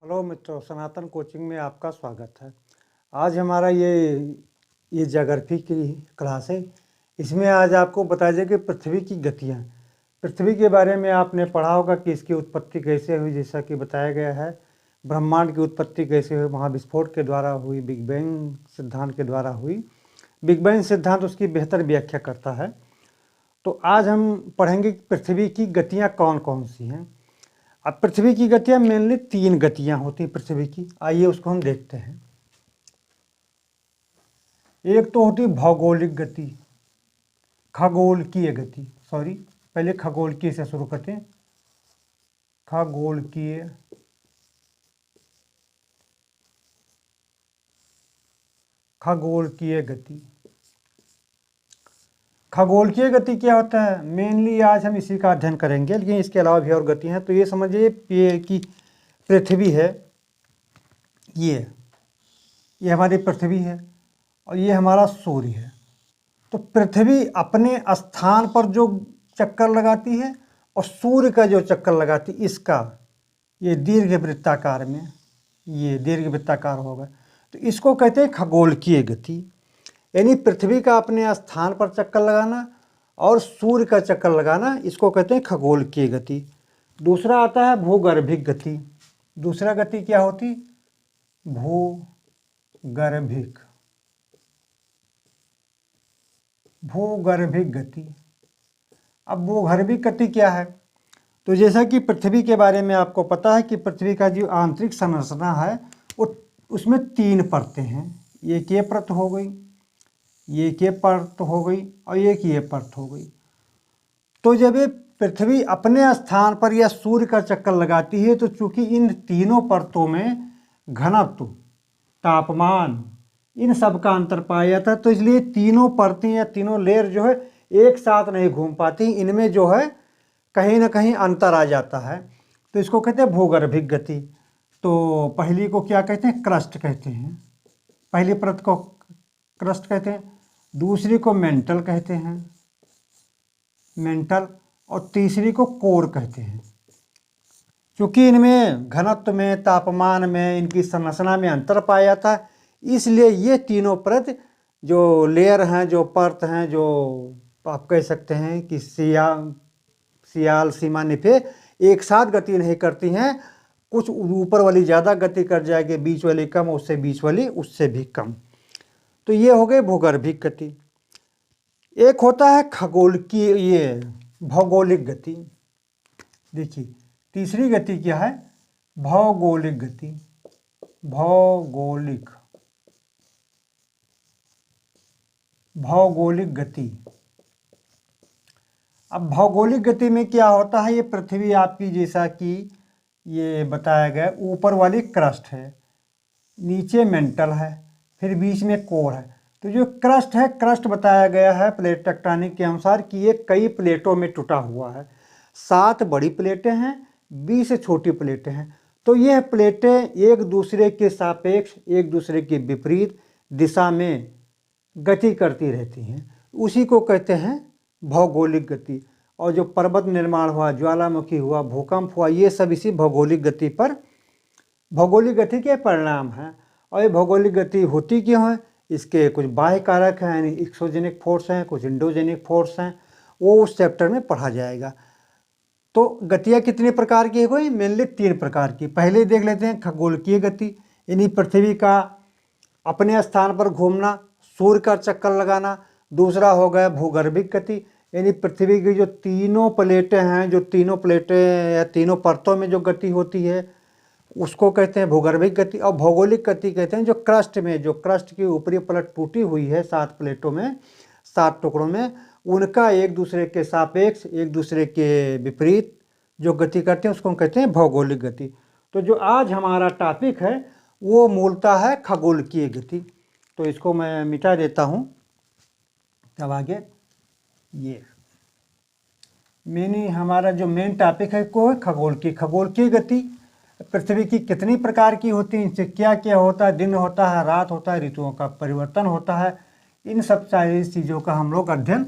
Hello मित्रों, सनातन coaching में आपका स्वागत है। आज हमारा ये ज्योग्राफी की क्लास है। इसमें आज आपको बताया जाए कि पृथ्वी की गतियाँ। पृथ्वी के बारे में आपने पढ़ा होगा कि इसकी उत्पत्ति कैसे हुई, जैसा कि बताया गया है। ब्रह्मांड की उत्पत्ति कैसे हुई, महाविस्फोट के द्वारा हुई, बिग बैंग सिद्धांत के द्वारा हुई। बिग बैंग सिद्धांत उसकी बेहतर व्याख्या करता है। तो आज हम पढ़ेंगे कि पृथ्वी की गतियाँ कौन कौन सी हैं। अब पृथ्वी की गतियाँ मेनली 3 गतियाँ होती हैं पृथ्वी की। आइए उसको हम देखते हैं। एक तो होती भौगोलिक गति, खगोलकीय गति, सॉरी पहले खगोलकीय से शुरू करते हैं। खगोलकीय खगोलकीय गति। खगोलकीय गति क्या होता है, मेनली आज हम इसी का अध्ययन करेंगे, लेकिन इसके अलावा भी और गति हैं। तो ये समझिए कि पृथ्वी है, ये हमारी पृथ्वी है और ये हमारा सूर्य है। तो पृथ्वी अपने स्थान पर जो चक्कर लगाती है और सूर्य का जो चक्कर लगाती है, इसका ये दीर्घवृत्ताकार में, ये दीर्घवृत्ताकार होगा। तो इसको कहते हैं खगोलकीय गति, यानी पृथ्वी का अपने स्थान पर चक्कर लगाना और सूर्य का चक्कर लगाना, इसको कहते हैं खगोलकीय गति। दूसरा आता है भूगर्भिक गति। दूसरा गति क्या होती, भूगर्भिक गति। अब भूगर्भिक गति क्या है, तो जैसा कि पृथ्वी के बारे में आपको पता है कि पृथ्वी का जो आंतरिक संरचना है वो उसमें 3 परतें हैं। एक ये परत हो गई, एक ये परत हो गई और एक ये परत हो गई। तो जब ये पृथ्वी अपने स्थान पर या सूर्य का चक्कर लगाती है, तो चूंकि इन तीनों परतों में घनत्व, तापमान, इन सब का अंतर पाया जाता है, तो इसलिए तीनों परतें या तीनों लेयर जो है एक साथ नहीं घूम पाती, इनमें जो है कहीं ना कहीं अंतर आ जाता है। तो इसको कहते हैं भूगर्भिक गति। तो पहली को क्या कहते हैं, क्रस्ट कहते हैं। पहली परत को क्रस्ट कहते हैं, दूसरी को मेंटल कहते हैं, मेंटल, और तीसरी को कोर कहते हैं। क्योंकि इनमें घनत्व में, तापमान में, इनकी संरचना में अंतर पाया जाता है, इसलिए ये तीनों परत जो लेयर हैं, जो परत हैं, जो आप कह सकते हैं कि सियाल सीमा निफे, एक साथ गति नहीं करती हैं। कुछ ऊपर वाली ज़्यादा गति कर जाएगी, बीच वाली कम, उससे बीच वाली उससे भी कम। तो ये हो गए भूगर्भिक गति। एक होता है खगोलकीय, ये भौगोलिक गति। देखिए तीसरी गति क्या है, भौगोलिक गति। भौगोलिक गति। अब भौगोलिक गति में क्या होता है, ये पृथ्वी आपकी, जैसा कि ये बताया गया, ऊपर वाली क्रस्ट है, नीचे मेंटल है, फिर बीच में कोर है। तो जो क्रस्ट है, क्रस्ट बताया गया है प्लेट टेक्टोनिक के अनुसार कि ये कई प्लेटों में टूटा हुआ है। 7 बड़ी प्लेटें हैं, 20 छोटी प्लेटें हैं। तो यह प्लेटें एक दूसरे के सापेक्ष, एक दूसरे के विपरीत दिशा में गति करती रहती हैं, उसी को कहते हैं भौगोलिक गति। और जो पर्वत निर्माण हुआ, ज्वालामुखी हुआ, भूकंप हुआ, ये सब इसी भौगोलिक गति पर, भौगोलिक गति के परिणाम हैं। और ये भौगोलिक गति होती क्यों है, इसके कुछ बाह्य कारक हैं, यानी एक्सोजेनिक फोर्स हैं, कुछ इंडोजेनिक फोर्स हैं, वो उस चैप्टर में पढ़ा जाएगा। तो गतियाँ कितने प्रकार की हुई, मेनली 3 प्रकार की। पहले देख लेते हैं खगोलकीय गति, यानी पृथ्वी का अपने स्थान पर घूमना, सूर्य का चक्कर लगाना। दूसरा हो गया भूगर्भिक गति, यानी पृथ्वी की जो तीनों प्लेटें हैं, जो तीनों प्लेटें या तीनों परतों में जो गति होती है, उसको कहते हैं भूगर्भिक गति। और भौगोलिक गति कहते हैं जो क्रस्ट में, जो क्रस्ट की ऊपरी परत टूटी हुई है 7 प्लेटों में, 7 टुकड़ों में, उनका एक दूसरे के सापेक्ष, एक दूसरे के विपरीत जो गति करते हैं, उसको कहते हैं भौगोलिक गति। तो जो आज हमारा टॉपिक है वो मूलतः है खगोलकीय गति। तो इसको मैं मिटा देता हूँ। तब आगे ये हमारा जो मेन टॉपिक है वो है खगोलकीय गति। पृथ्वी की कितनी प्रकार की होती है, इनसे क्या क्या होता है, दिन होता है, रात होता है, ऋतुओं का परिवर्तन होता है, इन सब सारी चीज़ों का हम लोग अध्ययन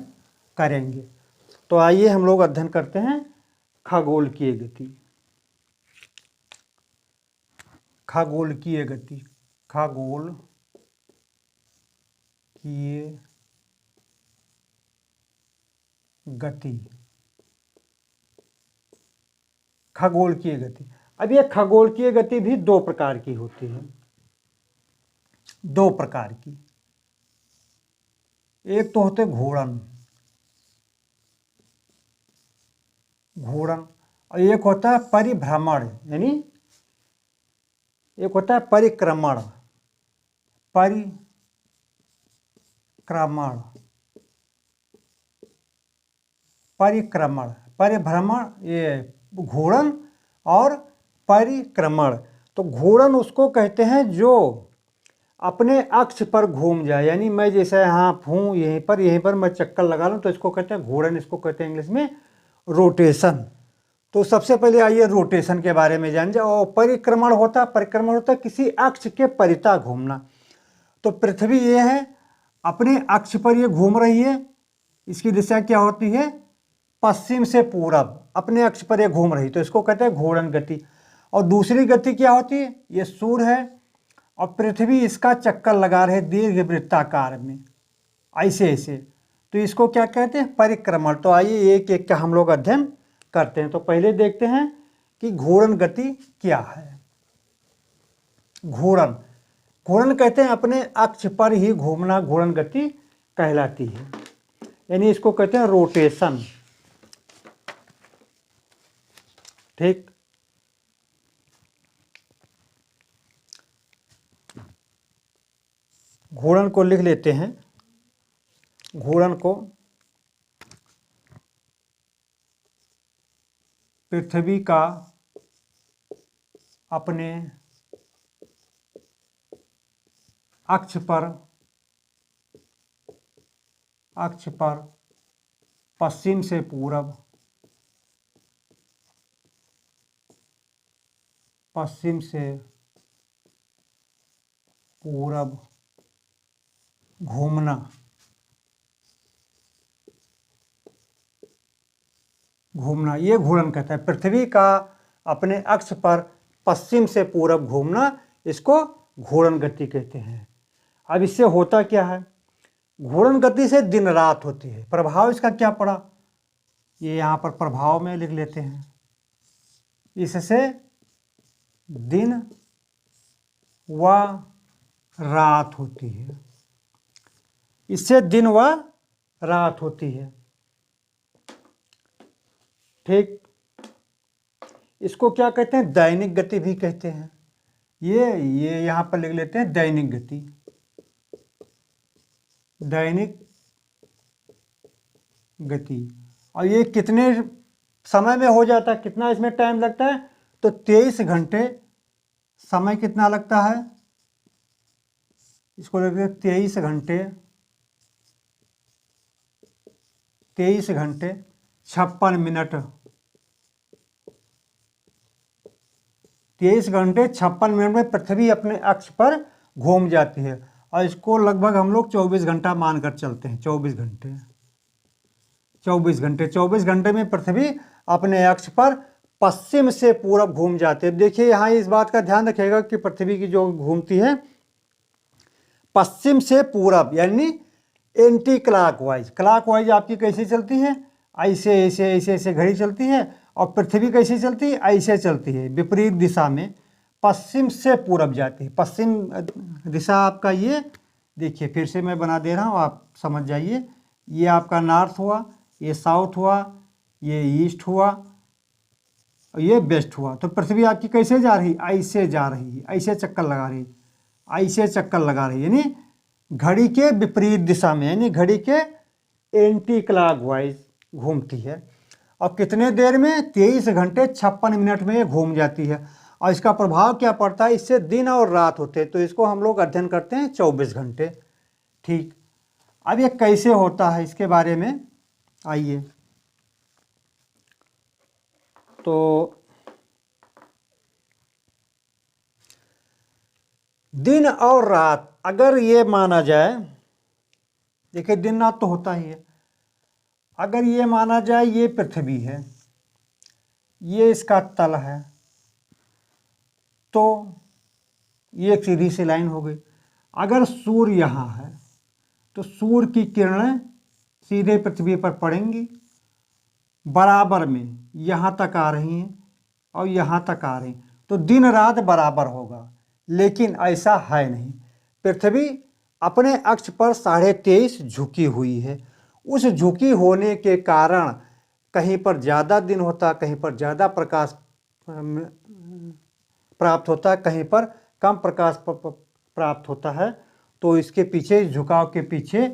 करेंगे। तो आइए हम लोग अध्ययन करते हैं खगोलकीय गति। खगोलकीय गति, खगोलकीय गति, खगोलकीय गति। अब ये खगोलकीय गति भी दो प्रकार की होती है, दो प्रकार की। एक तो होते घूर्णन, और एक होता है परिभ्रमण, यानी एक होता है परिक्रमण, परिक्रमण, परिभ्रमण ये घूर्णन और परिक्रमण। तो घूर्णन उसको कहते हैं जो अपने अक्ष पर घूम जाए, यानी मैं जैसे यहाँ हूँ यहीं पर मैं चक्कर लगा लूँ तो इसको कहते हैं घूर्णन, इसको कहते हैं इंग्लिश में रोटेशन। तो सबसे पहले आइए रोटेशन के बारे में जान जाए। और परिक्रमण होता है किसी अक्ष के परिता घूमना। तो पृथ्वी ये है, अपने अक्ष पर ये घूम रही है, इसकी दिशा क्या होती है, पश्चिम से पूरब, अपने अक्ष पर ये घूम रही, तो इसको कहते हैं घूर्णन गति। और दूसरी गति क्या होती है, ये सूर्य है और पृथ्वी इसका चक्कर लगा रहे दीर्घ वृत्ताकार में, ऐसे ऐसे, तो इसको क्या कहते हैं, परिक्रमण। तो आइए एक एक का हम लोग अध्ययन करते हैं। तो पहले देखते हैं कि घूर्णन गति क्या है। घूर्णन, घूर्णन कहते हैं अपने अक्ष पर ही घूमना, घूर्णन गति कहलाती है, यानी इसको कहते हैं रोटेशन। ठीक, घूर्णन को लिख लेते हैं। घूर्णन को पृथ्वी का अपने अक्ष पर पश्चिम से पूरब, पश्चिम से पूरब घूमना, घूमना ये घूर्णन कहता है। पृथ्वी का अपने अक्ष पर पश्चिम से पूरब घूमना, इसको घूर्णन गति कहते हैं। अब इससे होता क्या है, घूर्णन गति से दिन रात होती है। प्रभाव इसका क्या पड़ा, ये यहाँ पर प्रभाव में लिख लेते हैं। इससे दिन व रात होती है, इससे दिन व रात होती है। ठीक, इसको क्या कहते हैं, दैनिक गति भी कहते हैं। ये यहाँ पर लिख लेते हैं दैनिक गति, दैनिक गति। और ये कितने समय में हो जाता है, कितना इसमें टाइम लगता है, तो 23 घंटे समय कितना लगता है, इसको लिखते हैं 23 घंटे 56 मिनट, 23 घंटे 56 मिनट में पृथ्वी अपने अक्ष पर घूम जाती है। और इसको लगभग हम लोग 24 घंटा मानकर चलते हैं। 24 घंटे में पृथ्वी अपने अक्ष पर पश्चिम से पूरब घूम जाती है। देखिए यहाँ इस बात का ध्यान रखिएगा कि पृथ्वी की जो घूमती है पश्चिम से पूरब, यानी एंटी क्लॉकवाइज। क्लॉकवाइज आपकी कैसे चलती है, ऐसे ऐसे ऐसे ऐसे घड़ी चलती है, और पृथ्वी कैसे चलती है, ऐसे चलती है, विपरीत दिशा में पश्चिम से पूरब जाती है। पश्चिम दिशा आपका ये देखिए, फिर से मैं बना दे रहा हूँ, आप समझ जाइए। ये आपका नॉर्थ हुआ, ये साउथ हुआ, ये ईस्ट हुआ, और ये वेस्ट हुआ। तो पृथ्वी आपकी कैसे जा रही, ऐसे जा रही है, ऐसे चक्कर लगा रही, ऐसे चक्कर लगा रही, यानी घड़ी के विपरीत दिशा में, यानी घड़ी के एंटी क्लॉकवाइज घूमती है। और कितने देर में, 23 घंटे 56 मिनट में ये घूम जाती है। और इसका प्रभाव क्या पड़ता है, इससे दिन और रात होते हैं, तो इसको हम लोग अध्ययन करते हैं 24 घंटे। ठीक, अब ये कैसे होता है इसके बारे में आइए। तो दिन और रात अगर ये माना जाए, देखिए दिन रात तो होता ही है, अगर ये माना जाए ये पृथ्वी है, ये इसका तल है, तो ये एक सीधी सी लाइन हो गई। अगर सूर्य यहाँ है तो सूर्य की किरणें सीधे पृथ्वी पर पड़ेंगी, बराबर में यहाँ तक आ रही हैं और यहाँ तक आ रही हैं, तो दिन रात बराबर होगा। लेकिन ऐसा है नहीं। पृथ्वी अपने अक्ष पर 23.5 झुकी हुई है। उस झुकी होने के कारण कहीं पर ज़्यादा दिन होता, कहीं पर ज़्यादा प्रकाश प्राप्त होता है, कहीं पर कम प्रकाश प्राप्त होता है। तो इसके पीछे, झुकाव के पीछे,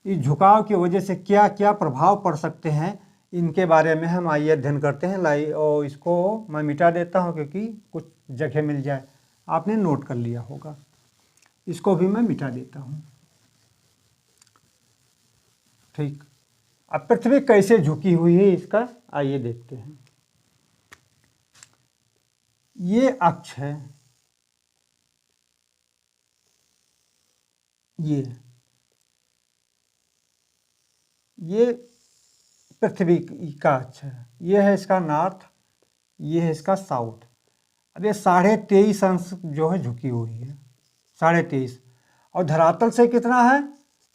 इस झुकाव की वजह से क्या क्या प्रभाव पड़ सकते हैं, इनके बारे में हम आइए अध्ययन करते हैं। और इसको मैं मिटा देता हूं क्योंकि कुछ जगह मिल जाए। आपने नोट कर लिया होगा, इसको भी मैं मिटा देता हूं। ठीक, अब पृथ्वी कैसे झुकी हुई है इसका आइए देखते हैं। ये अक्ष है, ये पृथ्वी का अक्ष है। ये है इसका नॉर्थ, ये है इसका साउथ। अब ये 23.5 अंश जो है झुकी हुई है, 23.5, और धरातल से कितना है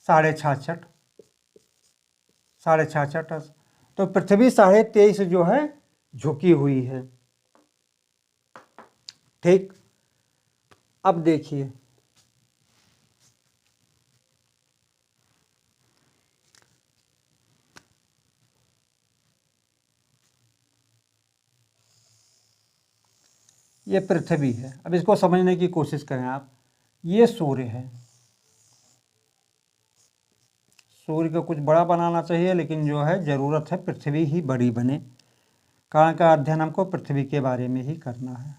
66.5, 66.5। तो पृथ्वी 23.5 जो है झुकी हुई है। ठीक, अब देखिए, ये पृथ्वी है। अब इसको समझने की कोशिश करें आप। ये सूर्य है, सूर्य को कुछ बड़ा बनाना चाहिए, लेकिन जो है ज़रूरत है पृथ्वी ही बड़ी बने, कारण का अध्ययन हमको पृथ्वी के बारे में ही करना है।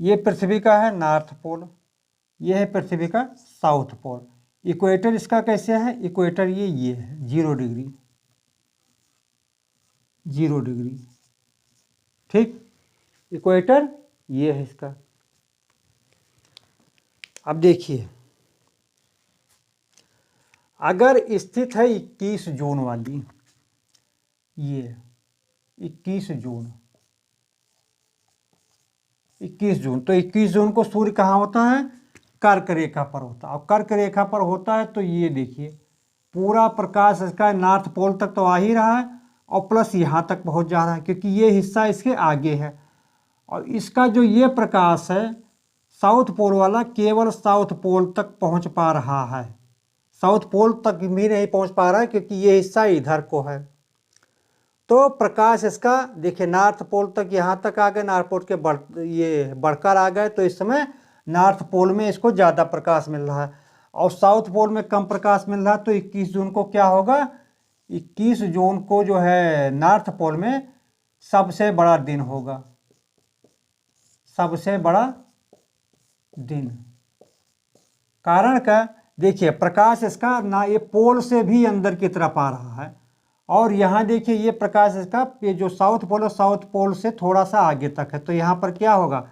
ये पृथ्वी का है नॉर्थ पोल, ये है पृथ्वी का साउथ पोल। इक्वेटर इसका कैसे है, इक्वेटर ये है 0 डिग्री, 0 डिग्री। ठीक, इक्वेटर ये है इसका। अब देखिए, अगर स्थित है 21 जून वाली, ये 21 जून, 21 जून, तो 21 जून को सूर्य कहाँ होता है, कर्क रेखा पर होता है। और कर्क रेखा पर होता है तो ये देखिए पूरा प्रकाश इसका नॉर्थ पोल तक तो आ ही रहा है, और प्लस यहाँ तक पहुँच जा रहा है, क्योंकि ये हिस्सा इसके आगे है। और इसका जो ये प्रकाश है साउथ पोल वाला, केवल साउथ पोल तक पहुँच पा रहा है, साउथ पोल तक भी नहीं पहुँच पा रहा है, क्योंकि ये हिस्सा इधर को है। तो प्रकाश इसका देखिए नॉर्थ पोल तक, यहाँ तक आ गए, नॉर्थ पोल के ये बढ़कर आ गए, तो इस समय नॉर्थ पोल में इसको ज़्यादा प्रकाश मिल रहा है, और साउथ पोल में कम प्रकाश मिल रहा है। तो 21 जून को क्या होगा, 21 जून को जो है नॉर्थ पोल में सबसे बड़ा दिन होगा, सबसे बड़ा दिन। कारण का देखिए, प्रकाश इसका ना ये पोल से भी अंदर की तरफ आ रहा है, और यहाँ देखिए ये प्रकाश इसका, ये जो साउथ पोल है साउथ पोल से थोड़ा सा आगे तक है। तो यहाँ पर क्या होगा,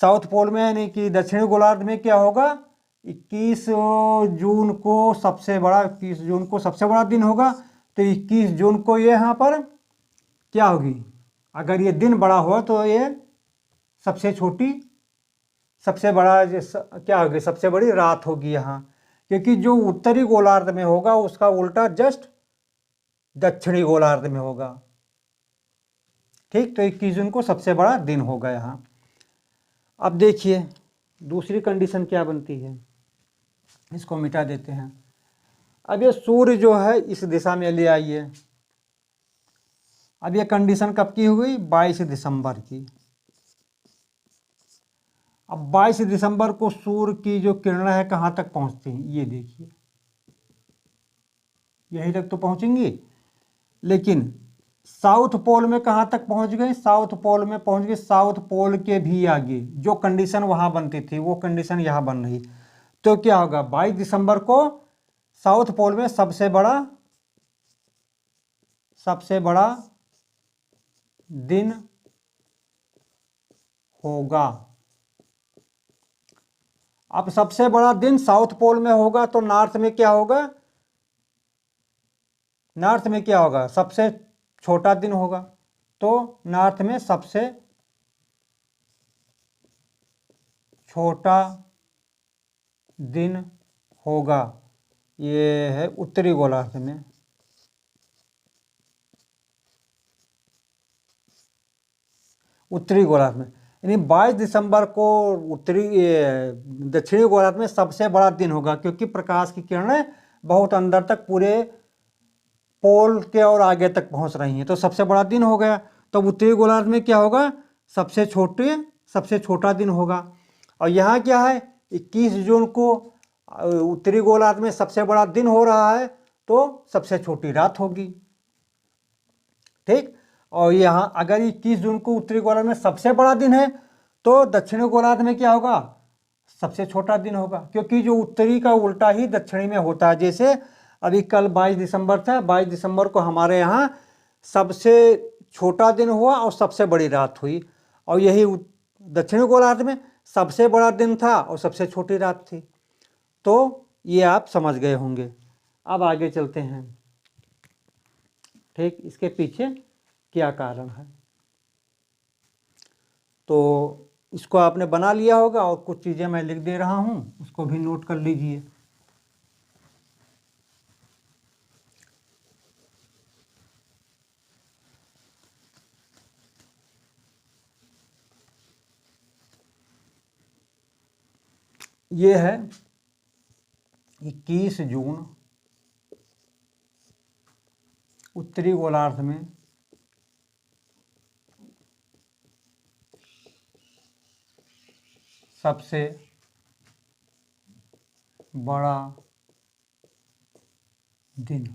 साउथ पोल में यानी कि दक्षिणी गोलार्ध में क्या होगा, 21 जून को सबसे बड़ा, 21 जून को सबसे बड़ा दिन होगा। तो 21 जून को ये यहाँ पर क्या होगी, अगर ये दिन बड़ा हुआ तो ये सबसे छोटी, सबसे बड़ा क्या होगी, सबसे बड़ी रात होगी यहाँ, क्योंकि जो उत्तरी गोलार्ध में होगा उसका उल्टा जस्ट दक्षिणी गोलार्ध में होगा। ठीक, तो 21 जून को सबसे बड़ा दिन होगा यहाँ। अब देखिए दूसरी कंडीशन क्या बनती है, इसको मिटा देते हैं। अब ये सूर्य जो है इस दिशा में ले आइए। अब ये कंडीशन कब की हुई, 22 दिसंबर की। अब 22 दिसंबर को सूर्य की जो किरणें हैं कहाँ तक पहुँचती हैं, ये देखिए यहीं तक तो पहुँचेंगी, लेकिन साउथ पोल में कहाँ तक पहुँच गए, साउथ पोल में पहुँच गए, साउथ पोल के भी आगे जो कंडीशन वहाँ बनती थी वो कंडीशन यहाँ बन रही। तो क्या होगा, 22 दिसंबर को साउथ पोल में सबसे बड़ा दिन होगा। अब सबसे बड़ा दिन साउथ पोल में होगा तो नॉर्थ में क्या होगा, नॉर्थ में क्या होगा, सबसे छोटा दिन होगा, तो नॉर्थ में सबसे छोटा दिन होगा, ये है उत्तरी गोलार्ध में। उत्तरी गोलार्ध में यानी 22 दिसंबर को दक्षिणी गोलार्ध में सबसे बड़ा दिन होगा, क्योंकि प्रकाश की किरणें बहुत अंदर तक पूरे पोल के और आगे तक पहुंच रही हैं, तो सबसे बड़ा दिन हो गया। तो उत्तरी गोलार्ध में क्या होगा, सबसे छोटा दिन होगा। और यहाँ क्या है, 21 जून को उत्तरी गोलार्ध में सबसे बड़ा दिन हो रहा है, तो सबसे छोटी रात होगी। ठीक, और यहाँ अगर 21 जून को उत्तरी गोलार्ध में सबसे बड़ा दिन है, तो दक्षिणी गोलार्ध में क्या होगा, सबसे छोटा दिन होगा, क्योंकि जो उत्तरी का उल्टा ही दक्षिणी में होता है। जैसे अभी कल 22 दिसंबर था, 22 दिसंबर को हमारे यहाँ सबसे छोटा दिन हुआ और सबसे बड़ी रात हुई, और यही दक्षिणी गोलार्ध में सबसे बड़ा दिन था और सबसे छोटी रात थी। तो ये आप समझ गए होंगे। अब आगे चलते हैं। ठीक, इसके पीछे क्या कारण है, तो इसको आपने बना लिया होगा, और कुछ चीज़ें मैं लिख दे रहा हूँ, उसको भी नोट कर लीजिए। ये है 21 जून उत्तरी गोलार्ध में सबसे बड़ा दिन,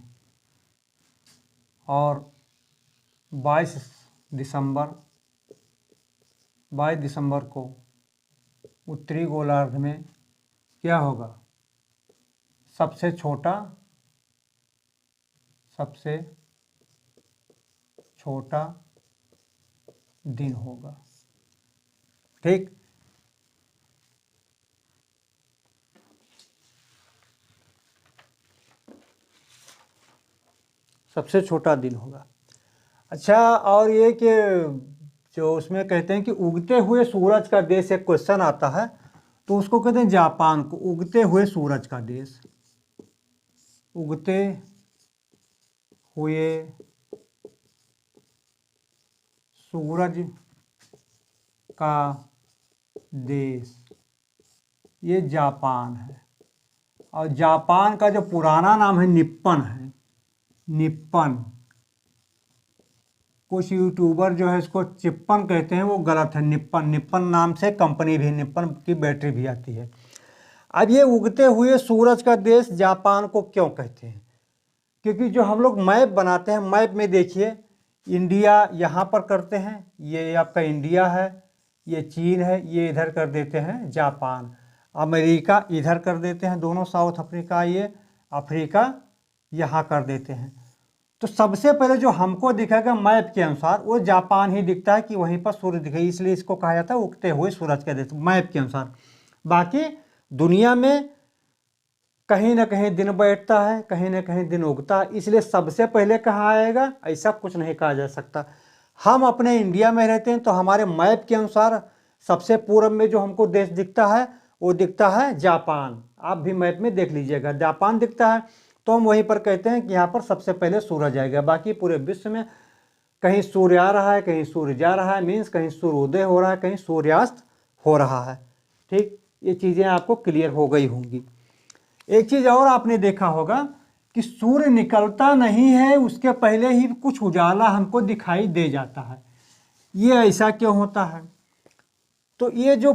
और 22 दिसंबर को उत्तरी गोलार्ध में क्या होगा, सबसे छोटा दिन होगा। ठीक, सबसे छोटा दिन होगा। अच्छा, और ये कि जो उसमें कहते हैं कि उगते हुए सूरज का देश, एक क्वेश्चन आता है, तो उसको कहते हैं जापान को उगते हुए सूरज का देश। उगते हुए सूरज का देश, ये जापान है। और जापान का जो पुराना नाम है निप्पन है, निप्पन। कुछ यूट्यूबर जो है इसको चिप्पन कहते हैं, वो गलत है, निप्पन। निप्पन नाम से कंपनी भी, निप्पन की बैटरी भी आती है। अब ये उगते हुए सूरज का देश जापान को क्यों कहते हैं, क्योंकि जो हम लोग मैप बनाते हैं, मैप में देखिए इंडिया यहाँ पर करते हैं, ये आपका इंडिया है, ये चीन है, ये इधर कर देते हैं जापान, अमेरिका इधर कर देते हैं, दोनों साउथ अफ्रीका, ये अफ्रीका यहाँ कर देते हैं। तो सबसे पहले जो हमको दिखेगा मैप के अनुसार, वो जापान ही दिखता है कि वहीं पर सूर्य दिखे, इसलिए इसको कहा जाता है उगते हुए सूरज का देश, मैप के अनुसार। बाकी दुनिया में कहीं ना कहीं दिन बैठता है, कहीं ना कहीं दिन उगता है, इसलिए सबसे पहले कहाँ आएगा, ऐसा कुछ नहीं कहा जा सकता। हम अपने इंडिया में रहते हैं, तो हमारे मैप के अनुसार सबसे पूर्व में जो हमको देश दिखता है, वो दिखता है जापान। आप भी मैप में देख लीजिएगा, जापान दिखता है, तो हम वहीं पर कहते हैं कि यहाँ पर सबसे पहले सूरज आएगा। बाकी पूरे विश्व में कहीं सूर्य आ रहा है, कहीं सूर्य जा रहा है, मीन्स कहीं सूर्योदय हो रहा है, कहीं सूर्यास्त हो रहा है। ठीक, ये चीज़ें आपको क्लियर हो गई होंगी। एक चीज़ और आपने देखा होगा कि सूर्य निकलता नहीं है, उसके पहले ही कुछ उजाला हमको दिखाई दे जाता है। ये ऐसा क्यों होता है, तो ये जो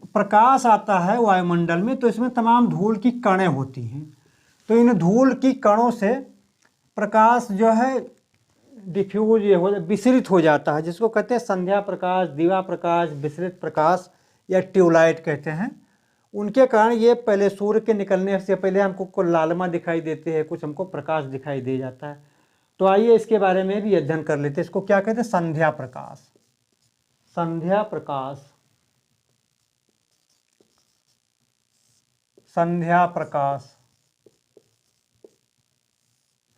प्रकाश आता है वायुमंडल में, तो इसमें तमाम धूल की कणें होती हैं, तो इन धूल की कणों से प्रकाश जो है डिफ्यूज ये हो विसरित हो जाता है, जिसको कहते हैं संध्या प्रकाश, दिवा प्रकाश, विसरित प्रकाश या ट्यूबलाइट कहते हैं। उनके कारण ये पहले सूर्य के निकलने से पहले हमको कुछ लालिमा दिखाई देते हैं, कुछ हमको प्रकाश दिखाई दे जाता है। तो आइए इसके बारे में भी अध्ययन कर लेते हैं। इसको क्या कहते हैं, संध्या प्रकाश। संध्या प्रकाश, संध्या प्रकाश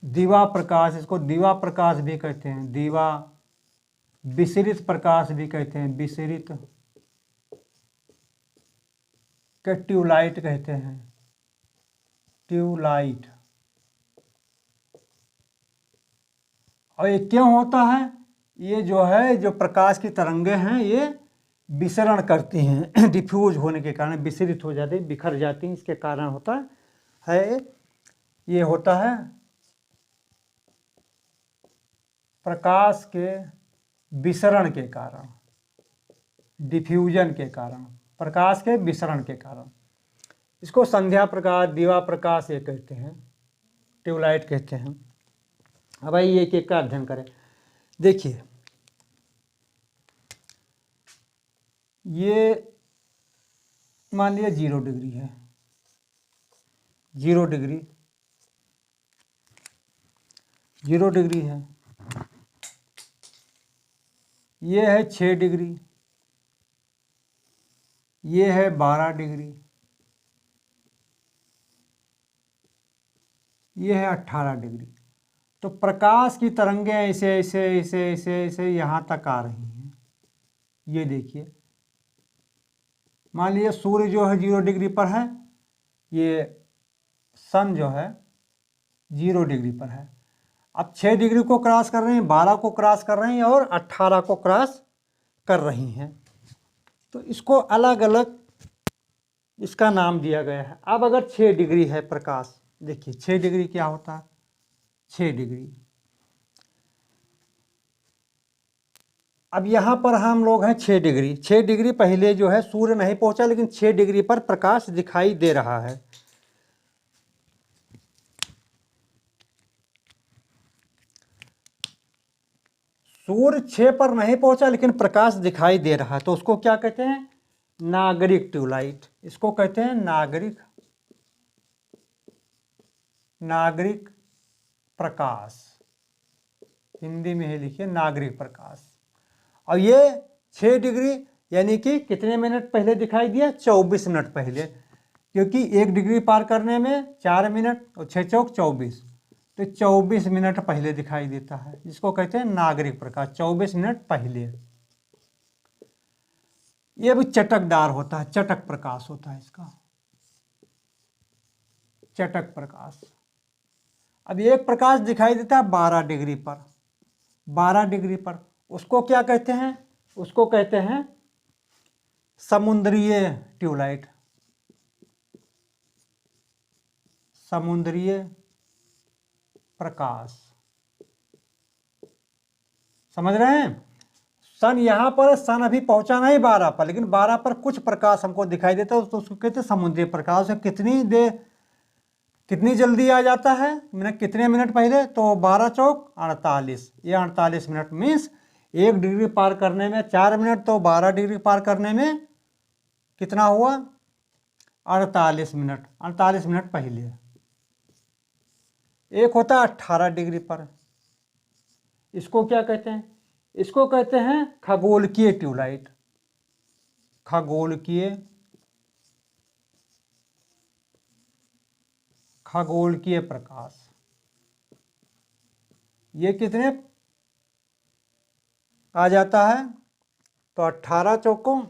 दीवा प्रकाश, इसको दीवा प्रकाश भी कहते हैं, दीवा। विसरित प्रकाश भी कहते हैं, विसरित के ट्यूबलाइट कहते हैं, ट्यूबलाइट। और ये क्यों होता है? ये जो है, जो प्रकाश की तरंगे हैं ये विसरण करती हैं डिफ्यूज होने के कारण, विसरित हो जाती, बिखर जाती हैं, इसके कारण होता है ये होता है प्रकाश के विसरण के कारण, डिफ्यूजन के कारण, प्रकाश के विसरण के कारण। इसको संध्या प्रकाश, दीवा प्रकाश ये कहते हैं, ट्यूबलाइट कहते हैं। अब आइए एक एक का अध्ययन करें। देखिए ये मान लिया 0 डिग्री है, 0 डिग्री, 0 डिग्री है। ये है 6 डिग्री, ये है 12 डिग्री, ये है 18 डिग्री। तो प्रकाश की तरंगें ऐसे ऐसे ऐसे ऐसे ऐसे यहाँ तक आ रही हैं। ये देखिए, मान लीजिए सूर्य जो है 0 डिग्री पर है, ये सन जो है 0 डिग्री पर है। अब 6 डिग्री को क्रॉस कर रही हैं, 12 को क्रॉस कर रही हैं और 18 को क्रॉस कर रही हैं। तो इसको अलग अलग इसका नाम दिया गया है। अब अगर 6 डिग्री है प्रकाश, देखिए 6 डिग्री क्या होता है? 6 डिग्री, अब यहाँ पर हम लोग हैं 6 डिग्री, 6 डिग्री पहले जो है सूर्य नहीं पहुंचा, लेकिन 6 डिग्री पर प्रकाश दिखाई दे रहा है। सूर्य 6 पर नहीं पहुंचा लेकिन प्रकाश दिखाई दे रहा है, तो उसको क्या कहते हैं? नागरिक ट्यूबलाइट। इसको कहते हैं नागरिक, नागरिक प्रकाश। हिंदी में ही लिखिए नागरिक प्रकाश। और ये 6 डिग्री यानी कि कितने मिनट पहले दिखाई दिया? 24 मिनट पहले, क्योंकि 1 डिग्री पार करने में 4 मिनट और 6 चौक 24, तो 24 मिनट पहले दिखाई देता है, जिसको कहते हैं नागरिक प्रकाश। 24 मिनट पहले। ये भी चटकदार होता है, चटक प्रकाश होता है इसका, चटक प्रकाश। अब एक प्रकाश दिखाई देता है 12 डिग्री पर, 12 डिग्री पर, उसको क्या कहते हैं? उसको कहते हैं समुद्रीय ट्यूबलाइट, समुद्रीय प्रकाश। समझ रहे हैं? सन यहाँ पर, सन अभी पहुंचा नहीं 12 पर, लेकिन 12 पर कुछ प्रकाश हमको दिखाई देता है, तो उसको कहते हैं समुद्रीय प्रकाश। कितनी देर, कितनी जल्दी आ जाता है? कितने मिनट पहले? तो 12 चौक 48, ये 48 मिनट मीन्स 1 डिग्री पार करने में 4 मिनट, तो 12 डिग्री पार करने में कितना हुआ? 48 मिनट, 48 मिनट पहले। एक होता है 18 डिग्री पर, इसको क्या कहते हैं? इसको कहते हैं खगोलकीय ट्यूबलाइट, खगोलकीय, खगोलकीय प्रकाश। ये कितने आ जाता है? तो 18 चौकों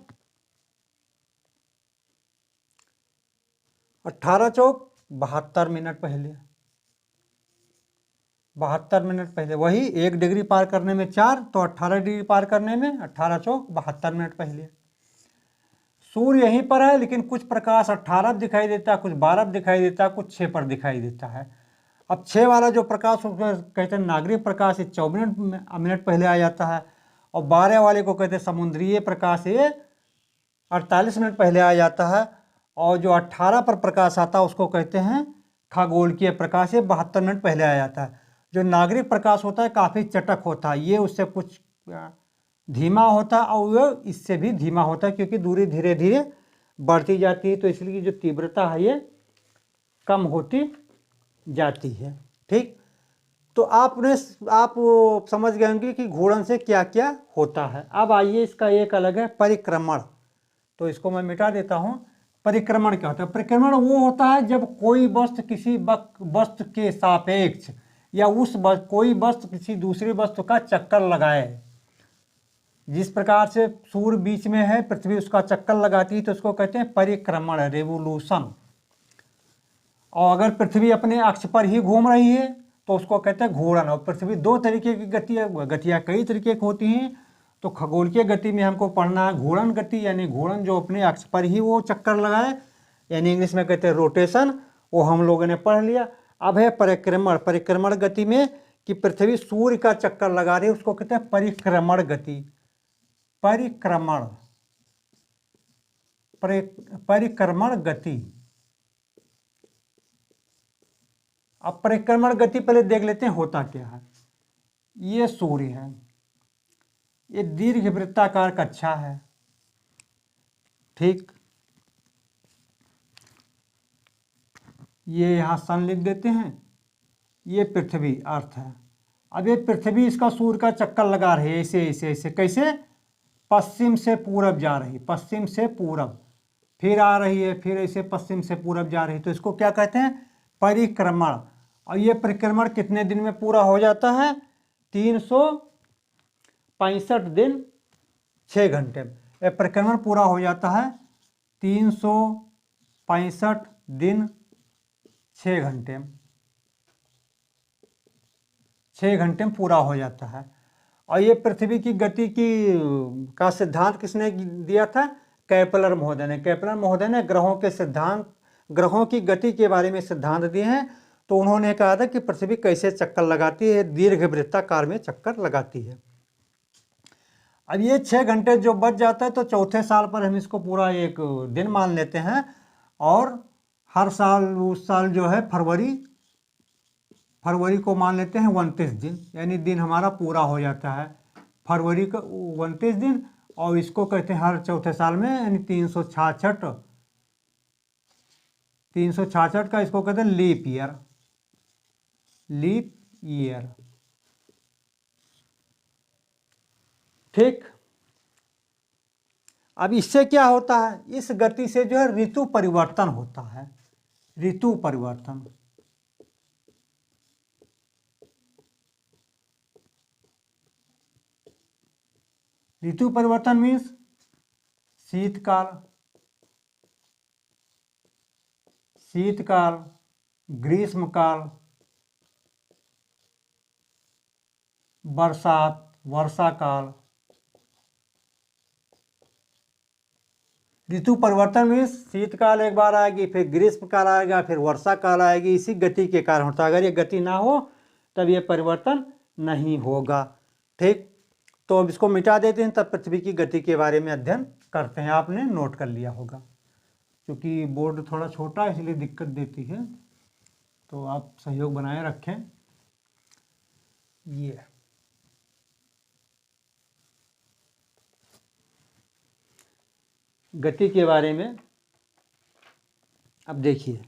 18 चौक 72 मिनट पहले, 72 मिनट पहले। वही 1 डिग्री पार करने में 4, तो 18 डिग्री पार करने में 18 चौक 72 मिनट पहले। सूर्य यहीं पर है, लेकिन कुछ प्रकाश 18 दिखाई देता है, कुछ 12 दिखाई देता है, कुछ 6 पर दिखाई देता है। अब 6 वाला जो प्रकाश कहते हैं नागरिक प्रकाश, ये 24 मिनट पहले आ जाता है, और 12 वाले को कहते हैं समुद्रीय प्रकाश, ये 48 मिनट पहले आ जाता है, और जो 18 पर प्रकाश आता है उसको कहते हैं खगोलकीय प्रकाश, ये 72 मिनट पहले आ जाता है। जो नागरिक प्रकाश होता है काफ़ी चटक होता है, ये उससे कुछ धीमा होता है, और वो इससे भी धीमा होता है, क्योंकि दूरी धीरे धीरे बढ़ती जाती है, तो इसलिए जो तीव्रता है ये कम होती जाती है। ठीक, तो आप समझ गए होंगे कि घूर्णन से क्या क्या होता है। अब आइए इसका एक अलग है परिक्रमण, तो इसको मैं मिटा देता हूँ। परिक्रमण क्या होता है? परिक्रमण वो होता है जब कोई वस्तु किसी वस्तु के सापेक्ष या कोई वस्तु किसी दूसरी वस्तु का चक्कर लगाए। जिस प्रकार से सूर्य बीच में है, पृथ्वी उसका चक्कर लगाती है, तो उसको कहते हैं परिक्रमण, रेवोल्यूशन। और अगर पृथ्वी अपने अक्ष पर ही घूम रही है तो उसको कहते हैं घूर्णन। और पृथ्वी दो तरीके की गतियाँ कई तरीके की होती हैं। तो खगोलीय गति में हमको पढ़ना है घूर्णन गति, यानी घूर्णन जो अपने अक्ष पर ही वो चक्कर लगाए, यानी इंग्लिश में कहते हैं रोटेशन, वो हम लोगों ने पढ़ लिया। अब है परिक्रमण। परिक्रमण गति में कि पृथ्वी सूर्य का चक्कर लगा रही है, उसको कहते हैं परिक्रमण गति। परिक्रमण, परिक्रमण गति। अब परिक्रमण गति पहले देख लेते हैं होता क्या है। ये सूर्य है, ये दीर्घ वृत्ताकार कक्षा है, ठीक। ये यहाँ सन लिख देते हैं, ये पृथ्वी अर्थ है। अब ये पृथ्वी इसका सूर्य का चक्कर लगा रही है, ऐसे ऐसे ऐसे, कैसे? पश्चिम से पूरब जा रही, पश्चिम से पूरब, फिर आ रही है, फिर ऐसे पश्चिम से पूरब जा रही है, तो इसको क्या कहते हैं? परिक्रमण। और ये परिक्रमण कितने दिन में पूरा हो जाता है? 365 दिन 6 घंटे में ये परिक्रमण पूरा हो जाता है। 365 दिन 6 घंटे में, 6 घंटे में पूरा हो जाता है। और ये पृथ्वी की गति का सिद्धांत किसने दिया था? केपलर महोदय ने। केपलर महोदय ने ग्रहों के सिद्धांत, ग्रहों की गति के बारे में सिद्धांत दिए हैं। तो उन्होंने कहा था कि पृथ्वी कैसे चक्कर लगाती है, दीर्घ वृत्ताकार में चक्कर लगाती है। अब ये 6 घंटे जो बच जाता है तो चौथे साल पर हम इसको पूरा एक दिन मान लेते हैं। और हर साल उस साल जो है फरवरी को मान लेते हैं 29 दिन, यानी दिन हमारा पूरा हो जाता है फरवरी का 29 दिन। और इसको कहते हैं हर चौथे साल में, यानी 366 का इसको कहते हैं लीप ईयर, लीप ईयर, ठीक। अब इससे क्या होता है? इस गति से जो है ऋतु परिवर्तन होता है, ऋतु परिवर्तन। ऋतु परिवर्तन मीन्स शीतकाल, शीतकाल, ग्रीष्मकाल, बरसात, वर्षा काल। ऋतु परिवर्तन मीन्स शीतकाल एक बार आएगी, फिर ग्रीष्मकाल आएगा, फिर वर्षा काल आएगी। इसी गति के कारण होता है। अगर ये गति ना हो तब ये परिवर्तन नहीं होगा, ठीक। तो अब इसको मिटा देते हैं, तब पृथ्वी की गति के बारे में अध्ययन करते हैं। आपने नोट कर लिया होगा, क्योंकि बोर्ड थोड़ा छोटा है इसलिए दिक्कत देती है, तो आप सहयोग बनाए रखें। ये गति के बारे में अब देखिए,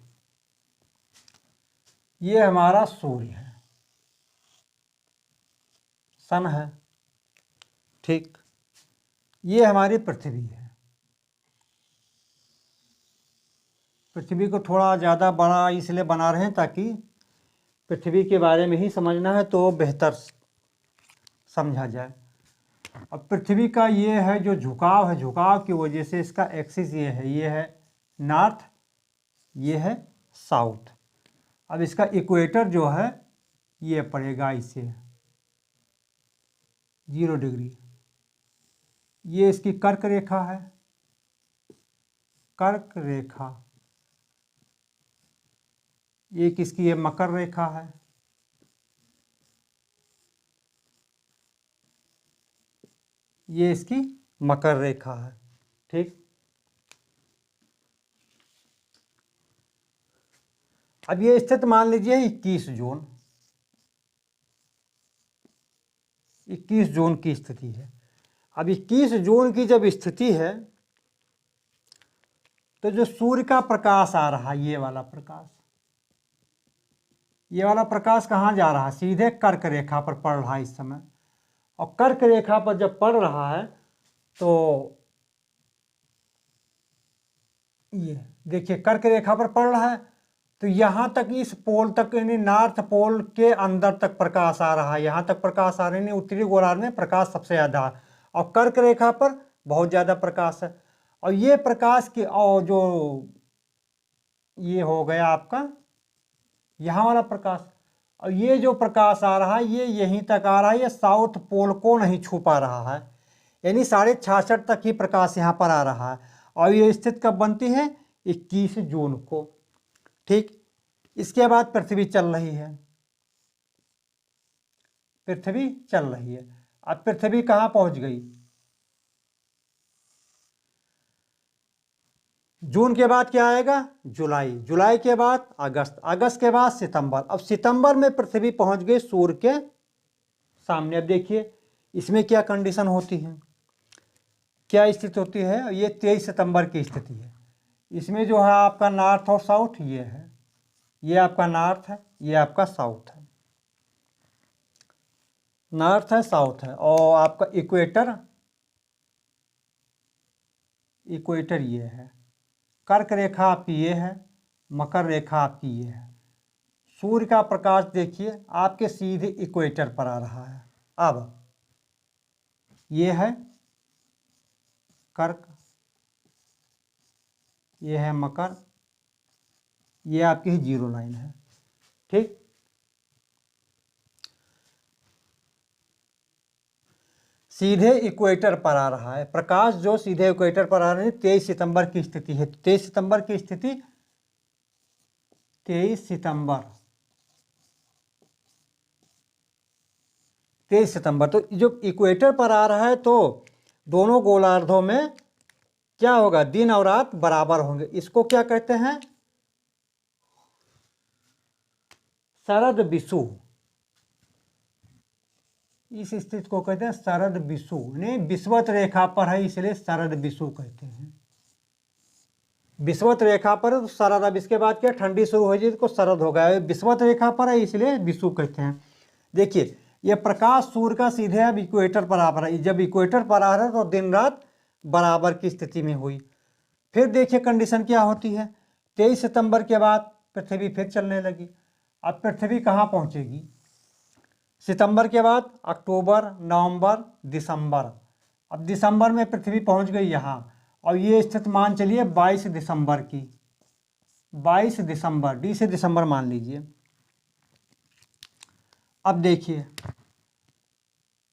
ये हमारा सूर्य है, सन है, ठीक। ये हमारी पृथ्वी है। पृथ्वी को थोड़ा ज़्यादा बड़ा इसलिए बना रहे हैं ताकि पृथ्वी के बारे में ही समझना है तो बेहतर समझा जाए। अब पृथ्वी का ये है जो झुकाव है, झुकाव की वजह से इसका एक्सिस ये है नॉर्थ, ये है साउथ। अब इसका इक्वेटर जो है ये पड़ेगा इसे 0 डिग्री। ये इसकी कर्क रेखा है, कर्क रेखा। ये किसकी है? मकर रेखा है। ये इसकी मकर रेखा है, ठीक। अब ये स्थित मान लीजिए 21 जून, 21 जून की स्थिति है। अब 21 जून की जब स्थिति है तो जो सूर्य का प्रकाश आ रहा है, ये वाला प्रकाश, ये वाला प्रकाश कहाँ जा रहा है? सीधे कर्क रेखा पर पड़ रहा है इस समय। और कर्क रेखा पर जब पड़ रहा है तो ये देखिए कर्क रेखा पर पड़ रहा है, तो यहाँ तक इस पोल तक यानी नॉर्थ पोल के अंदर तक प्रकाश आ रहा है, यहाँ तक प्रकाश आ रहा है, उत्तरी गोलार्ध में प्रकाश सबसे ज़्यादा है और कर्क रेखा पर बहुत ज़्यादा प्रकाश है। और ये प्रकाश की और जो ये हो गया आपका यहाँ वाला प्रकाश, और ये जो प्रकाश आ रहा है ये यहीं तक आ रहा है, ये साउथ पोल को नहीं छू पा रहा है, यानी 66.5 तक ही प्रकाश यहाँ पर आ रहा है। और ये स्थिति कब बनती है? 21 जून को। ठीक, इसके बाद पृथ्वी चल रही है, पृथ्वी चल रही है। अब पृथ्वी कहाँ पहुँच गई? जून के बाद क्या आएगा? जुलाई, जुलाई के बाद अगस्त, अगस्त के बाद सितंबर। अब सितंबर में पृथ्वी पहुंच गई सूर्य के सामने। अब देखिए इसमें क्या कंडीशन होती है, क्या स्थिति होती है। ये 23 सितंबर की स्थिति है। इसमें जो है आपका नॉर्थ और साउथ ये है, ये आपका नॉर्थ है, ये आपका साउथ है, नॉर्थ है साउथ है। और आपका इक्वेटर, इक्वेटर ये है, कर्क रेखा आपकी ये है, मकर रेखा आपकी ये है। सूर्य का प्रकाश देखिए आपके सीधे इक्वेटर पर आ रहा है। अब ये है कर्क, ये है मकर, ये आपकी 0 लाइन है। ठीक, सीधे इक्वेटर पर आ रहा है प्रकाश, जो सीधे इक्वेटर पर आ रहा है। 23 सितंबर की स्थिति है, 23 सितंबर की स्थिति, 23 सितंबर, 23 सितंबर। तो जो इक्वेटर पर आ रहा है तो दोनों गोलार्धों में क्या होगा? दिन और रात बराबर होंगे। इसको क्या कहते हैं? शरद विषुव। इस स्थिति को कहते हैं शरद विषुव, नहीं विषुवत रेखा पर है इसलिए शरद विषुव कहते हैं। विषुवत रेखा पर तो शरद, अब इसके बाद क्या ठंडी शुरू हो जाएगी तो शरद हो गया। विषुवत रेखा पर है इसलिए विषुव कहते हैं। देखिए ये प्रकाश सूर्य का सीधे अब इक्वेटर पर आ रहा है। जब इक्वेटर पर आ रहा है तो दिन रात बराबर की स्थिति में हुई। फिर देखिए कंडीशन क्या होती है। 23 सितंबर के बाद पृथ्वी फिर चलने लगी। अब पृथ्वी कहाँ पहुँचेगी? सितंबर के बाद अक्टूबर, नवंबर, दिसंबर। अब दिसंबर में पृथ्वी पहुंच गई यहाँ, और ये स्थिति मान चलिए 22 दिसंबर की, 22 दिसंबर, डी से दिसंबर मान लीजिए। अब देखिए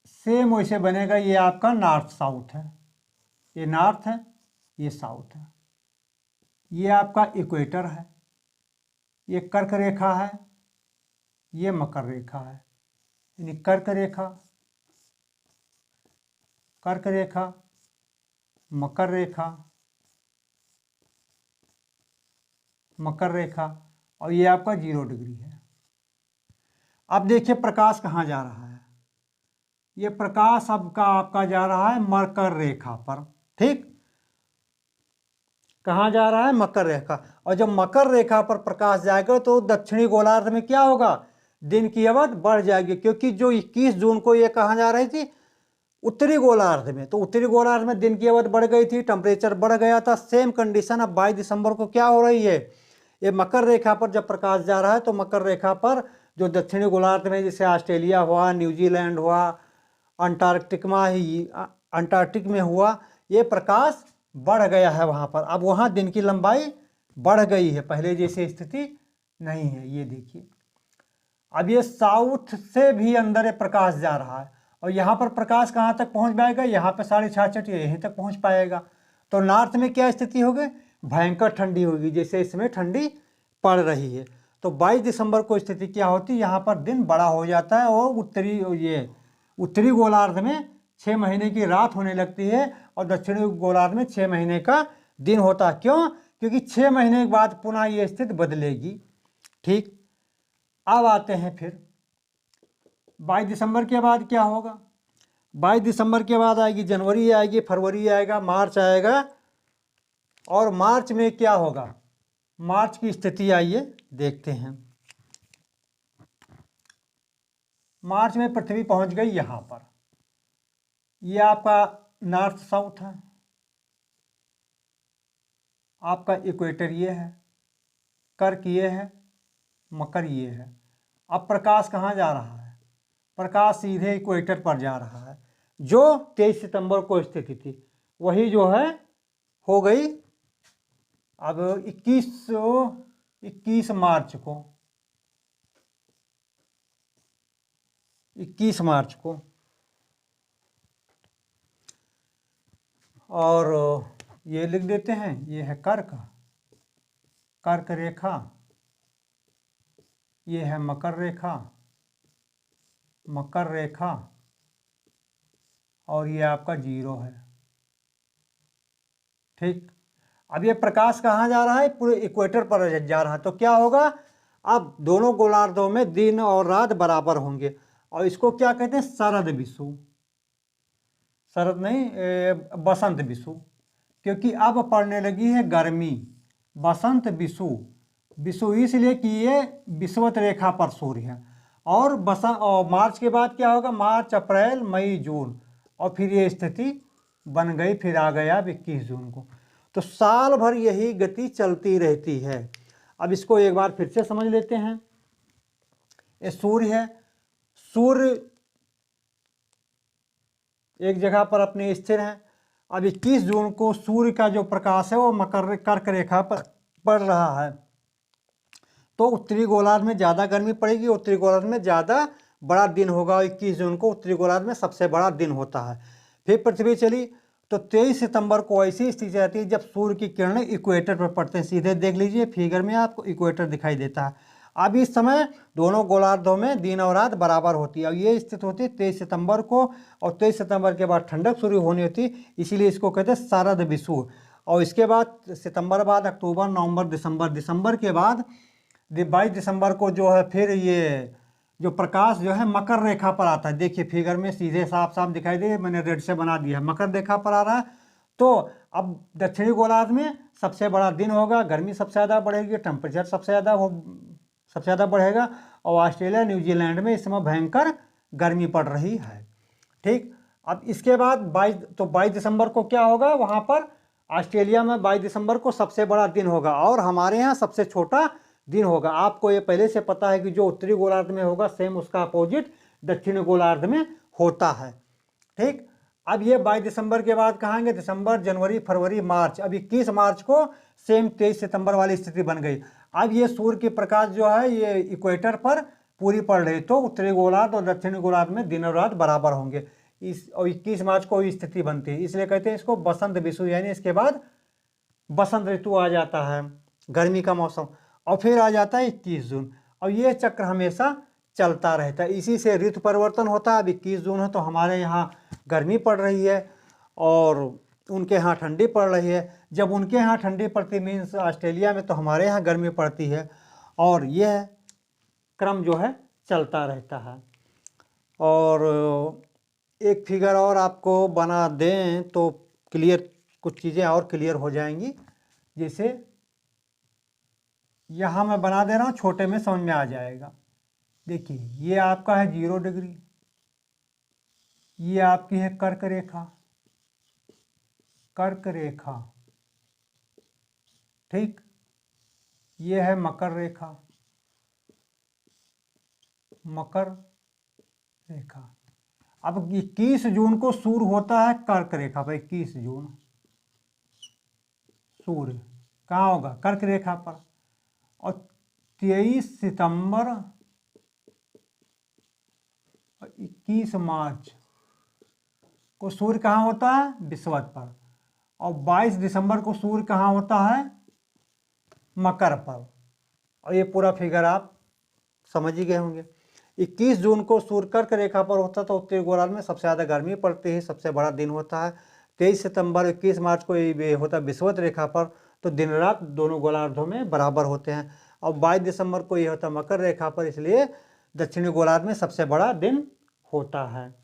सेम वैसे बनेगा। ये आपका नॉर्थ साउथ है, ये नॉर्थ है, ये साउथ है, ये आपका इक्वेटर है, ये कर्क रेखा है, ये मकर रेखा है। यानी कर्क रेखा, कर्क रेखा, मकर रेखा, मकर रेखा, और ये आपका 0 डिग्री है। अब देखिए प्रकाश कहाँ जा रहा है। ये प्रकाश सबका आपका जा रहा है मकर रेखा पर। ठीक, कहाँ जा रहा है? मकर रेखा। और जब मकर रेखा पर प्रकाश जाएगा तो दक्षिणी गोलार्ध में क्या होगा? दिन की अवधि बढ़ जाएगी, क्योंकि जो 21 जून को ये कहाँ जा रही थी? उत्तरी गोलार्ध में। तो उत्तरी गोलार्ध में दिन की अवधि बढ़ गई थी, टेम्परेचर बढ़ गया था। सेम कंडीशन अब 22 दिसंबर को क्या हो रही है? ये मकर रेखा पर जब प्रकाश जा रहा है तो मकर रेखा पर जो दक्षिणी गोलार्ध में, जैसे ऑस्ट्रेलिया हुआ, न्यूजीलैंड हुआ, अंटार्कटिक में हुआ, ये प्रकाश बढ़ गया है वहाँ पर। अब वहाँ दिन की लंबाई बढ़ गई है, पहले जैसी स्थिति नहीं है। ये देखिए अब ये साउथ से भी अंदर ये प्रकाश जा रहा है, और यहाँ पर प्रकाश कहाँ तक पहुँच पाएगा? यहाँ पर 66.5 यहीं तक पहुँच पाएगा। तो नॉर्थ में क्या स्थिति होगी? भयंकर ठंडी होगी, जैसे इसमें ठंडी पड़ रही है। तो 22 दिसंबर को स्थिति क्या होती है? यहाँ पर दिन बड़ा हो जाता है, और उत्तरी गोलार्ध में 6 महीने की रात होने लगती है, और दक्षिणी गोलार्ध में 6 महीने का दिन होता है। क्यों? क्योंकि 6 महीने के बाद पुनः ये स्थिति बदलेगी। ठीक, अब आते हैं फिर 22 दिसंबर के बाद क्या होगा? 22 दिसंबर के बाद आएगी जनवरी, आएगी फरवरी, आएगा मार्च आएगा। और मार्च में क्या होगा? मार्च की स्थिति आइए देखते हैं। मार्च में पृथ्वी पहुंच गई यहाँ पर। ये आपका नॉर्थ साउथ है, आपका इक्वेटर ये है, कर्क ये है, मकर ये है। अब प्रकाश कहाँ जा रहा है? प्रकाश सीधे इक्वेटर पर जा रहा है। जो 23 सितंबर को स्थिति थी वही जो है हो गई अब 21 मार्च को, 21 मार्च को। और ये लिख देते हैं, ये है कर्क, कर्क रेखा, ये है मकर रेखा, मकर रेखा, और ये आपका जीरो है। ठीक, अब ये प्रकाश कहाँ जा रहा है? पूरे इक्वेटर पर जा रहा है। तो क्या होगा? अब दोनों गोलार्धों में दिन और रात बराबर होंगे, और इसको क्या कहते हैं? शरद विषुव। शरद नहीं, बसंत विषुव, क्योंकि अब पड़ने लगी है गर्मी। बसंत विषुव, विषुव इसलिए कि ये विषुवत रेखा पर सूर्य है। और मार्च के बाद क्या होगा? मार्च, अप्रैल, मई, जून, और फिर ये स्थिति बन गई, फिर आ गया 21 जून को। तो साल भर यही गति चलती रहती है। अब इसको एक बार फिर से समझ लेते हैं। ये सूर्य है, सूर्य एक जगह पर अपने स्थिर है। अब 21 जून को सूर्य का जो प्रकाश है वो मकर कर्क रेखा पर पड़ रहा है। तो उत्तरी गोलार्ध में ज़्यादा गर्मी पड़ेगी, उत्तरी गोलार्ध में ज़्यादा बड़ा दिन होगा। 21 जून को उत्तरी गोलार्ध में सबसे बड़ा दिन होता है। फिर पृथ्वी चली तो 23 सितंबर को ऐसी स्थिति रहती है जब सूर्य की किरणें इक्वेटर पर पड़ते हैं। सीधे देख लीजिए फिगर में आपको इक्वेटर दिखाई देता है। अब इस समय दोनों गोलार्धों में दिन और रात बराबर होती है। और ये स्थिति होती है 23 सितंबर को, और 23 सितंबर के बाद ठंडक शुरू होनी होती है, इसीलिए इसको कहते हैं शरद विषुव। और इसके बाद सितंबर बाद अक्टूबर, नवंबर, दिसंबर, दिसंबर के बाद 22 दिसंबर को जो है फिर ये जो प्रकाश जो है मकर रेखा पर आता है। देखिए फिगर में सीधे साफ साफ दिखाई दे, मैंने रेड से बना दिया है, मकर रेखा पर आ रहा है। तो अब दक्षिणी गोलार्ध में सबसे बड़ा दिन होगा, गर्मी सबसे ज़्यादा बढ़ेगी, टेम्परेचर सबसे ज़्यादा बढ़ेगा। और ऑस्ट्रेलिया, न्यूजीलैंड में इस समय भयंकर गर्मी पड़ रही है। ठीक, अब इसके बाद 22 दिसंबर को क्या होगा? वहाँ पर ऑस्ट्रेलिया में 22 दिसंबर को सबसे बड़ा दिन होगा, और हमारे यहाँ सबसे छोटा दिन होगा। आपको ये पहले से पता है कि जो उत्तरी गोलार्ध में होगा सेम उसका अपोजिट दक्षिणी गोलार्ध में होता है। ठीक, अब ये 22 दिसंबर के बाद कहाँ आएंगे? दिसंबर, जनवरी, फरवरी, मार्च। अब 21 मार्च को सेम 23 सितंबर वाली स्थिति बन गई। अब ये सूर्य की प्रकाश जो है ये इक्वेटर पर पूरी पड़ रही, तो उत्तरी गोलार्ध और दक्षिणी गोलार्ध में दिन और रात बराबर होंगे। और 21 मार्च को स्थिति बनती है, इसलिए कहते हैं इसको बसंत विषुव, यानी इसके बाद बसंत ऋतु आ जाता है, गर्मी का मौसम। और फिर आ जाता है 21 जून, और ये चक्र हमेशा चलता रहता है, इसी से ऋतु परिवर्तन होता है। अब 21 जून है तो हमारे यहाँ गर्मी पड़ रही है और उनके यहाँ ठंडी पड़ रही है। जब उनके यहाँ ठंडी पड़ती मीन्स ऑस्ट्रेलिया में, तो हमारे यहाँ गर्मी पड़ती है, और यह क्रम जो है चलता रहता है। और एक फिगर और आपको बना दें तो क्लियर, कुछ चीज़ें और क्लियर हो जाएंगी। जैसे यहाँ मैं बना दे रहा हूँ, छोटे में समझ में आ जाएगा। देखिए ये आपका है 0 डिग्री, ये आपकी है कर्क रेखा, कर्क रेखा। ठीक, ये है मकर रेखा, मकर रेखा। अब 21 जून को सूर्य होता है कर्क रेखा पर। 21 जून सूर्य कहाँ होगा? कर्क रेखा पर। और 23 सितंबर और 21 मार्च को सूर्य कहाँ होता है? विषुवत पर। और 22 दिसंबर को सूर्य कहाँ होता है? मकर पर। और ये पूरा फिगर आप समझ ही गए होंगे। 21 जून को सूर्य कर्क रेखा पर होता है तो उत्तरी गोलार्ध में सबसे ज़्यादा गर्मी पड़ती है, सबसे बड़ा दिन होता है। 23 सितंबर 21 मार्च को ये होता है विषुवत रेखा पर, तो दिन रात दोनों गोलार्धों में बराबर होते हैं। और 22 दिसंबर को ये होता है मकर रेखा पर, इसलिए दक्षिणी गोलार्ध में सबसे बड़ा दिन होता है।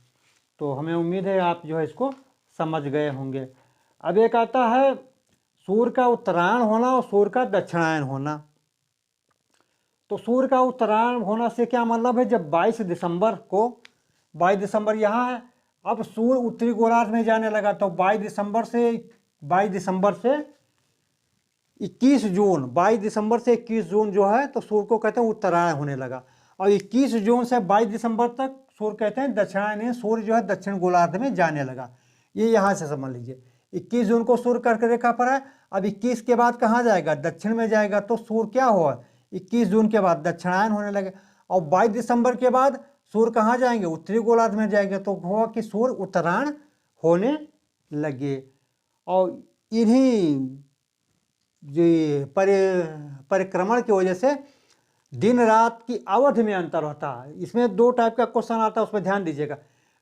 तो हमें उम्मीद है आप जो है इसको समझ गए होंगे। अब एक आता है सूर्य का उत्तरायण होना और सूर्य का दक्षिणायन होना। तो सूर्य का उत्तरायण होना से क्या मतलब है? जब 22 दिसंबर को, 22 दिसंबर यहाँ है, अब सूर्य उत्तरी गोलार्ध में जाने लगा, तो 22 दिसंबर से 21 जून 22 दिसंबर से 21 जून जो है तो सूर्य को कहते हैं उत्तरायण होने लगा। और 21 जून से 22 दिसंबर तक सूर्य कहते हैं दक्षिणायन, सूर्य जो है दक्षिण गोलार्ध में जाने लगा। ये यहाँ से समझ लीजिए 21 जून को सूर्य कर्क रेखा पर है। अब 21 के बाद कहाँ जाएगा, दक्षिण में जाएगा, तो सूर्य क्या हुआ 21 जून के बाद दक्षिणायन होने लगे। और 22 दिसंबर के बाद सूर्य कहाँ जाएंगे, उत्तरी गोलार्ध में जाएंगे, तो हुआ कि सूर्य उत्तरायण होने लगे। और इन्हीं जो परिक्रमण की वजह से दिन रात की अवधि में अंतर होता है। इसमें दो टाइप का क्वेश्चन आता है, उस पर ध्यान दीजिएगा।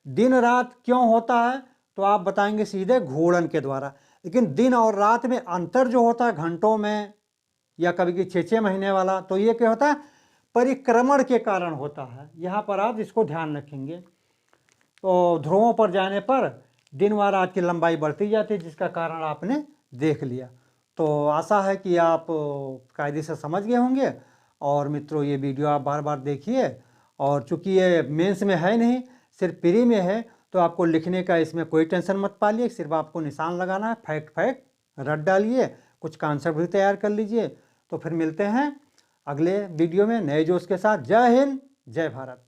दिन रात क्यों होता है तो आप बताएंगे सीधे घूर्णन के द्वारा। लेकिन दिन और रात में अंतर जो होता है घंटों में, या कभी कि 6-6 महीने वाला, तो ये क्या होता है, परिक्रमण के कारण होता है। यहाँ पर आप इसको ध्यान रखेंगे। तो ध्रुवों पर जाने पर दिन व रात की लंबाई बढ़ती जाती है, जिसका कारण आपने देख लिया। तो आशा है कि आप कायदे से समझ गए होंगे। और मित्रों, ये वीडियो आप बार बार देखिए। और चूंकि ये मेंस में है नहीं, सिर्फ प्री में है, तो आपको लिखने का इसमें कोई टेंशन मत पालिए। सिर्फ आपको निशान लगाना है, फैक्ट रट डालिए, कुछ कॉन्सेप्ट भी तैयार कर लीजिए। तो फिर मिलते हैं अगले वीडियो में नए जोश के साथ। जय हिंद, जय भारत।